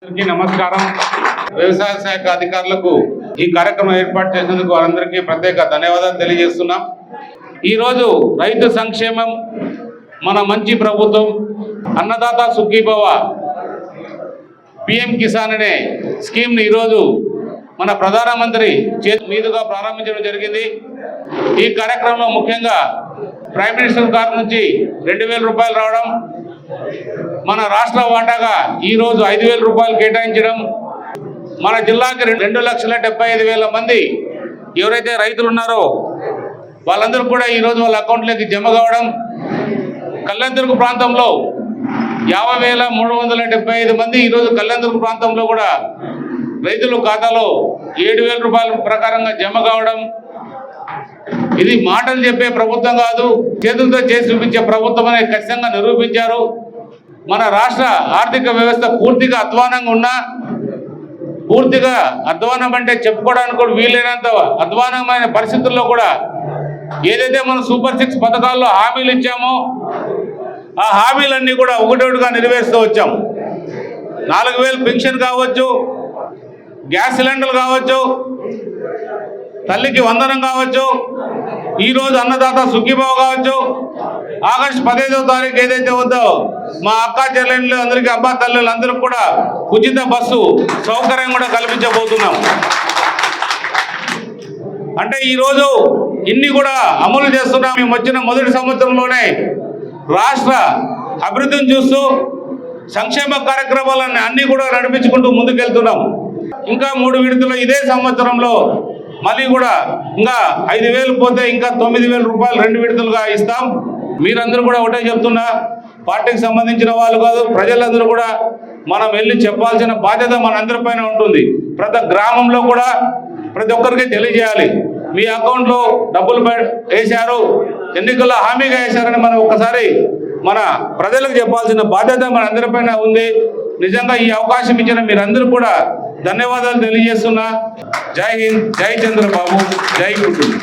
నమస్కారం. వ్యవసాయ శాఖ అధికారులకు ఈ కార్యక్రమం ఏర్పాటు చేసినందుకు వారందరికీ ప్రత్యేక ధన్యవాదాలు తెలియజేస్తున్నాం. ఈరోజు రైతు సంక్షేమం మన మంచి ప్రభుత్వం అన్నదాత సుఖీభవ పిఎం కిసాన్ అనే స్కీమ్ని ఈరోజు మన ప్రధానమంత్రి చేతి మీదుగా ప్రారంభించడం జరిగింది. ఈ కార్యక్రమంలో ముఖ్యంగా ప్రైమ్ మినిస్టర్ గారి నుంచి 2,000 రూపాయలు రావడం, మన రాష్ట్ర వాటాగా ఈరోజు 5,000 రూపాయలు కేటాయించడం, మన జిల్లాకి 2,75,000 మంది ఎవరైతే రైతులు ఉన్నారో వాళ్ళందరూ కూడా ఈరోజు వాళ్ళ అకౌంట్లోకి జమ కావడం, కళ్యాణదుర్గ ప్రాంతంలో 50,375 మంది ఈరోజు కళ్యాణదుర్గ ప్రాంతంలో కూడా రైతుల ఖాతాలో 7,000 రూపాయల ప్రకారంగా జమ కావడం. ఇది మాటలు చెప్పే ప్రభుత్వం కాదు, చేతులతో చేసి చూపించే ప్రభుత్వం అనేది ఖచ్చితంగా నిరూపించారు. మన రాష్ట్ర ఆర్థిక వ్యవస్థ పూర్తిగా అధ్వానంగా ఉన్నా, పూర్తిగా అధ్వానం అంటే చెప్పుకోవడానికి కూడా వీలైనంత అధ్వానమైన పరిస్థితుల్లో కూడా ఏదైతే మనం సూపర్ 6 పథకాల్లో హామీలు ఇచ్చామో ఆ హామీలన్నీ కూడా ఒకటొకటిగా నెరవేరుస్తూ వచ్చాం. 4,000 పెన్షన్ కావచ్చు, గ్యాస్ సిలిండర్లు కావచ్చు, తల్లికి వందనం కావచ్చు, ఈరోజు అన్నదాత సుఖీభావ కావచ్చు, ఆగస్టు 15వ తారీఖు ఏదైతే ఉందో మా అక్క చెల్లెళ్ళు అందరికీ, అబ్బా తల్లులు అందరికీ కూడా ఉచిత బస్సు సౌకర్యం కూడా కల్పించబోతున్నాం. అంటే ఈరోజు ఇన్ని కూడా అమలు చేస్తున్నాం. మేము వచ్చిన మొదటి సంవత్సరంలోనే రాష్ట్ర అభివృద్ధిని చూస్తూ సంక్షేమ కార్యక్రమాలన్నీ అన్నీ కూడా నడిపించుకుంటూ ముందుకెళ్తున్నాం. ఇంకా 3 విడతలు ఇదే సంవత్సరంలో మళ్ళీ కూడా ఇంకా 5,000 పోతే ఇంకా 9,000 రూపాయలు 2 విడతలుగా ఇస్తాం. మీరందరూ కూడా ఒకటే చెప్తున్నా, పార్టీకి సంబంధించిన వాళ్ళు కాదు, ప్రజలందరూ కూడా మనం వెళ్ళి చెప్పాల్సిన బాధ్యత మనందరిపైన ఉంటుంది. ప్రతి గ్రామంలో కూడా ప్రతి ఒక్కరికి తెలియజేయాలి, మీ అకౌంట్లో డబ్బులు వేశారు, ఎన్నికల్లో హామీగా వేశారని మనం ఒక్కసారి మన ప్రజలకు చెప్పాల్సిన బాధ్యత మనందరిపైన ఉంది. నిజంగా ఈ అవకాశం ఇచ్చిన మీరందరూ కూడా ధన్యవాదాలు తెలియజేస్తున్నా. జై హింద్, జై చంద్రబాబు, జై కుటుంబం.